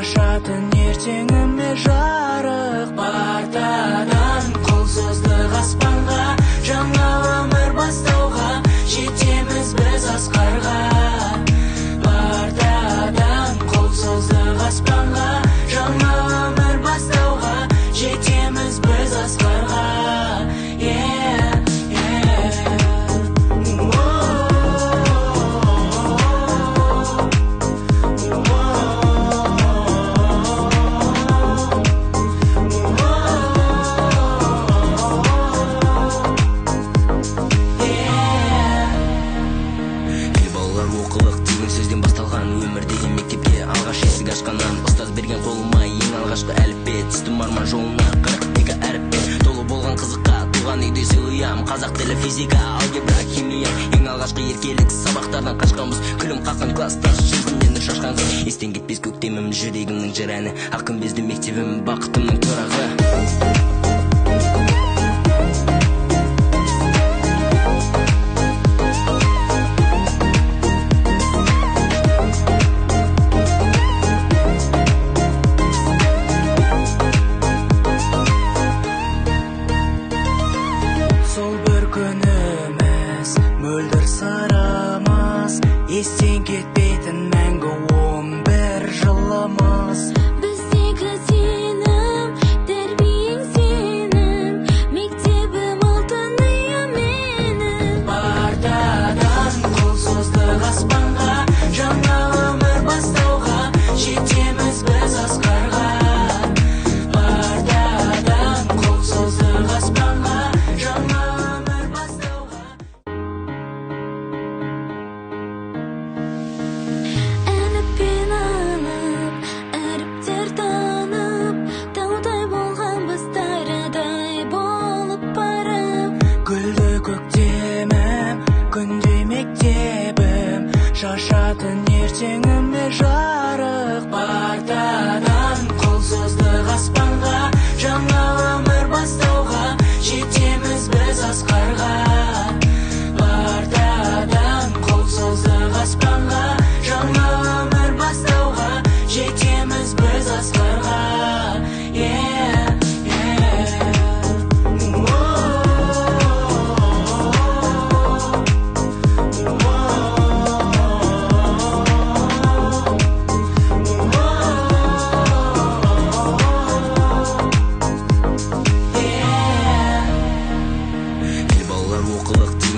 шашатын ертеңіме жарық партадан қол создық аспанға, жаңа өмір бастауға, жетеміз біз асқарға. Партадан қол создық аспанға, жаңа өмір бастауға, жетеміз біз асқарға. Қазақ тілі, физика, алгебра, химия, ең алғашқы еркелік сабақтардан қашқанбыз. Күлім қаққан класстас, жүзімнен шашқансыз. Естен кетпес көктемім, жүрегімнің жыр әні, ақ күмбезді мектебім, бақытымның тұрағы. Мөлдір сырымыз, естен кетпейтін мәңгі 11 жылымыз. Біздегі сенім, тәрбиең сенің, мектебім алтын үйім менің. Партадан қол создық аспанға, жаңа өмір бастауға, жетеміз біз асқарға. Партадан қол создық аспанға, жаңа өмір бастауға. Әліппен алып, әріптер танып, таудай болған біз дариядай болып барып. Гүлді көктемім, күнде мектебім, шашатын ертеңіме жарық. Партадан қол создық аспанға, жаңа өмір бастауға, жетеміз біз асқарға. Партадан қол создық аспанға, жаңа өмір бастауға, жетеміз біз асқарға.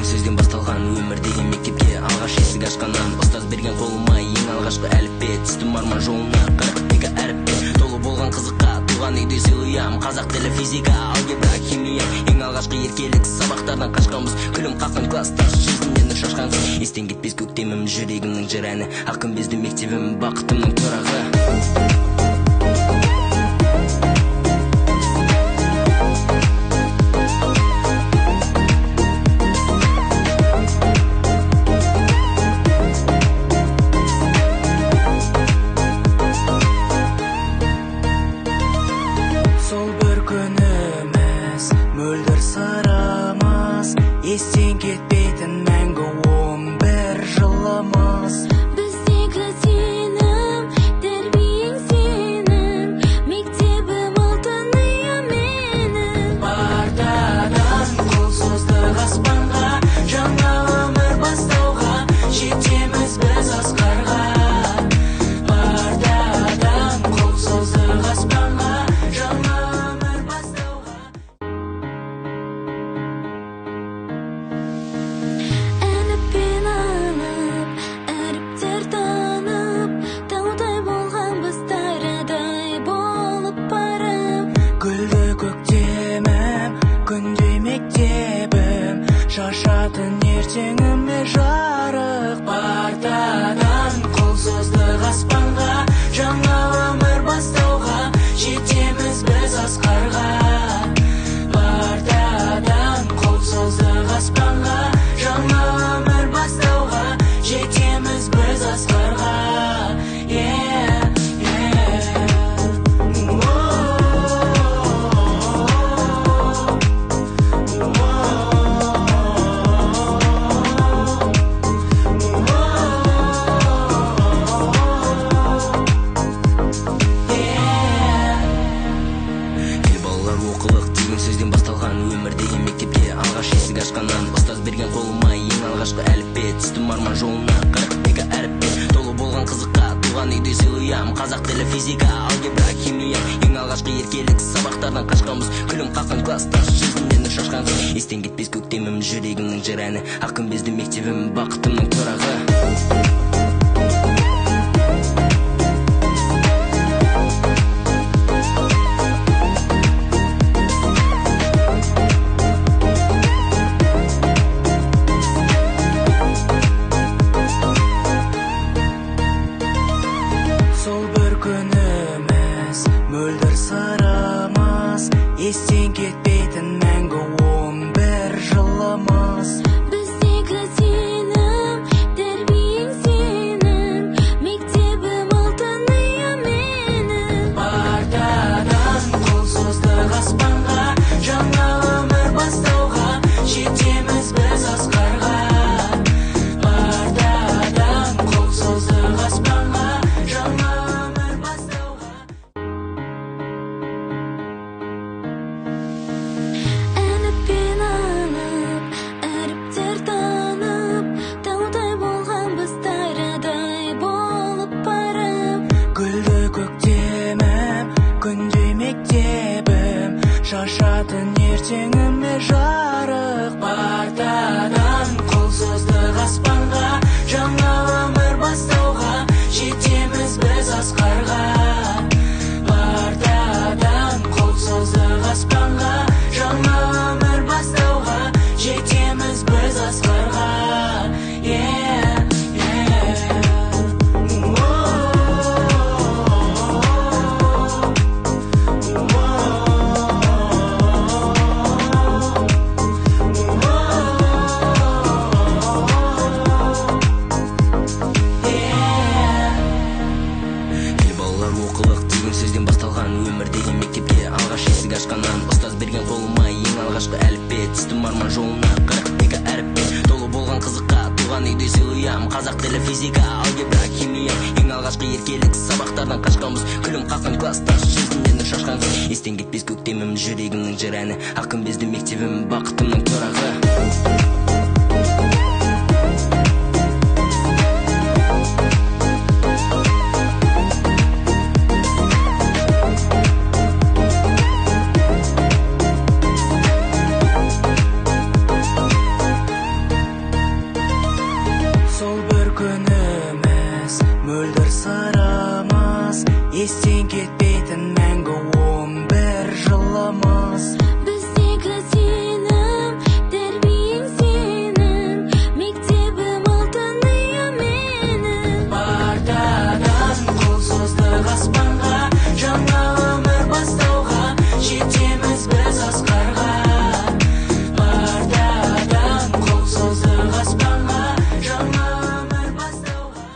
Сөзден басталған өмір деген мектепке алғаш есік ашқаннан, ұстаз берген қолыма ең алғашқы әліппе, түстім арман жолына 42 әріппе. Толы болған қызыққа туған үйде сыйлыям, қазақ тілі, физика, алгебра, химия, ең алғашқы еркелік сабақтардан қашқанбыз. Күлім қаққан класстас, жүзімнен шашқансыз. Естен кетпес көктемім, жүрегімнің жыр әні, ақ күмбезді мектебім, бақытымның тұрағы. Мөлдір сырымыз, естен кетпейтін мәңгі 11 жылымыз. Біздегі сенім, тәрбиең сенің. уям қазақ тілі физика алгебра химия ең алғашқы еркелік сабақтардан қашқанбыз күлім қаққан класстас жүзімнен шашқан қыз естен кетпес көктемім жүрегімнің жыр әні ақ күмбезді мектебім бақытымның тұрағы Сол бір күніміз мөлдір сырымыз естен кетпейтін мәңгі 11 жылымыз Біздегі сенім, тәрбиең сенің, мектебім алтын үйім менің. Бартадан қол создық аспанға, жаңа өмір бастауға, жетеміз біз асқарға. Бартадан қол создық аспанға, жаңа өмір бастауға. Әніппен алып, әріптер танып, таудай болған біз тарадай болып барып. Гүлді көктемім, күндей мектебім, шашатын ертеңіме жарық. Бартадан қол создық аспанға, жаңа өмір бастауға, жетеміз біз асқарға. Бартадан қол создық аспанға, жаңа өмір бастауға, жетеміз біз асқарға. ел балалар оқылық деген сөзден басталған өмір деген мектепке алғаш есік ашқаннан ұстаз берген қолыма ең алғашқы әліппе түстім арман жолына 42 әріппе толы болған қызыққа туған үйде сыйлыям қазақ тілі физика алгебра химия ең алғашқы еркелік сабақтардан қашқанбыз күлім қаққан класстас жүзімнен шашқан қыз естен кетпес көктемім жүрегімнің жыр әні ақ күмбезді мектебім бақытымның тұрағы Сол бір күніміз мөлдір сырымыз естен кетпейтін мәңгі 11 жылымыз Біздегі сенім, тәрбиең сенің, мектебім алтын үйім менің. Бартадан қол создық аспанға, жаңа өмір бастауға, жетеміз біз асқарға. Бартадан қол создық аспанға, жаңа өмір бастауға.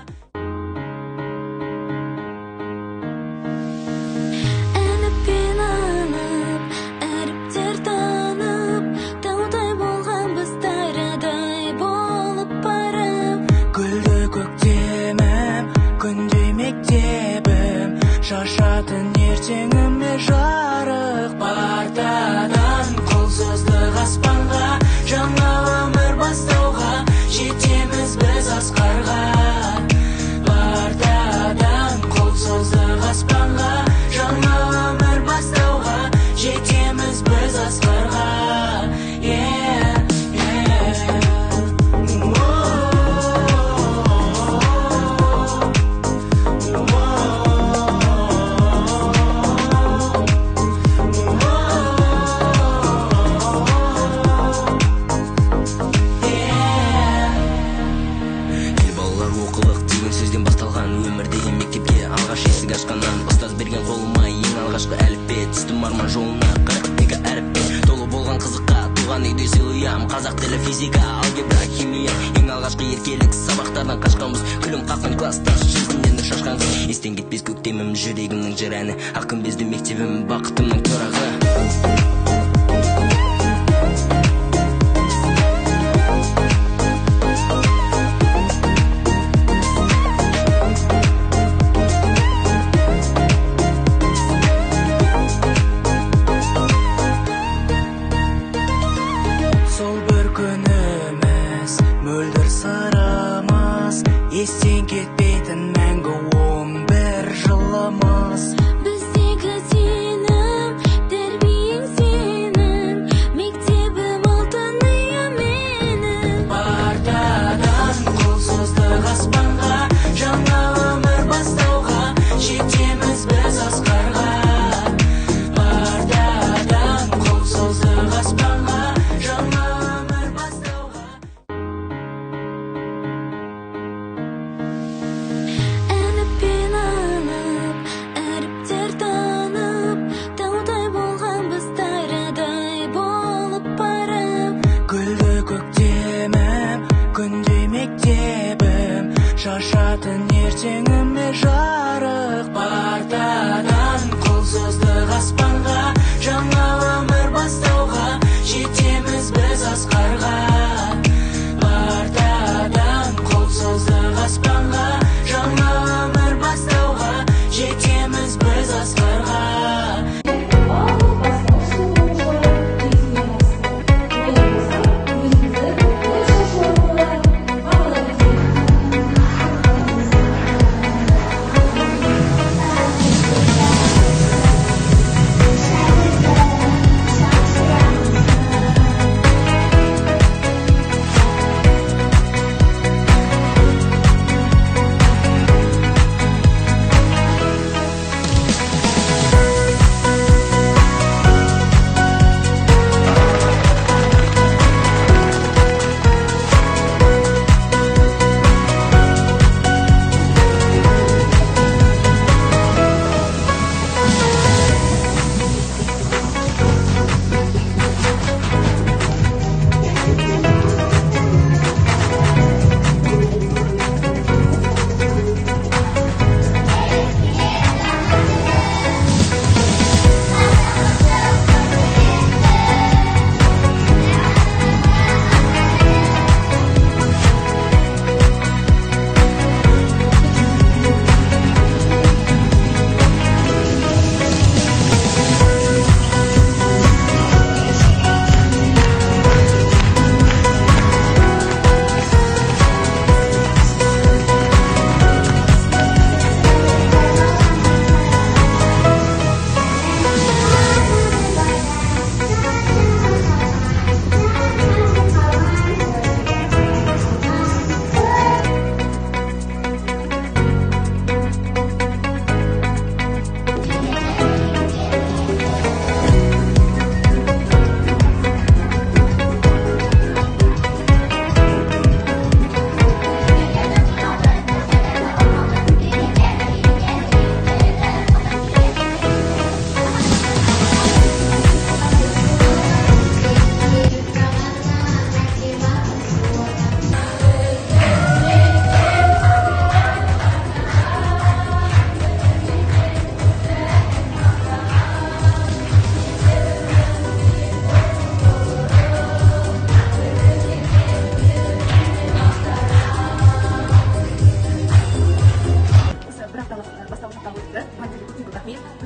Әніппен алып, әріптер танып, таудай болған біз тарадай болып барып. Гүлді көктемім, күндей мектебім, шашатын ертеңіме жарық. Бартадан қол создық аспанға, жаңа өмір бастауға, жетеміз біз асқарға. Бартадан қол создық аспанға, жаңа өмір бастауға, жетеміз біз асқарға. ел балалар оқылық деген сөзден басталған өмір деген мектепке алғаш есік ашқаннан ұстаз берген қолыма ең алғашқы әліппе түстім арман жолына 42 әріппе толы болған қызыққа туған үйде сыйлыям қазақ тілі физика алгебра химия ең алғашқы еркелік сабақтардан қашқанбыз күлім қаққан класстас жүзімнен шашқан қыз естен кетпес көктемім жүрегімнің жыр әні ақ күмбезді мектебім бақытымның тұрағы Сол бір күніміз мөлдір сырымыз естен кетпейтін мәңгі 11 жыл түн ертеңіме жарық партадан қол создық аспанға, жаңа өмір бастауға жетеміз біз асқарға. Партадан қол создық аспанға, жаңа өмір бастауға жетеміз біз асқарға.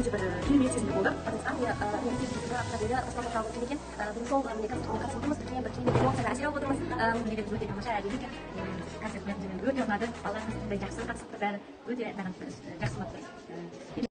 Өте бір керемет сезімде болды. Потому что сол қатысып отырмыз, бір керемет эмоцияға әсер алып отырмыз. Өте тамаша әдемі концерт өте ұнады. Балаларымыз жақсы қатысыпты, бәрі өте жақсы ұнап тұр.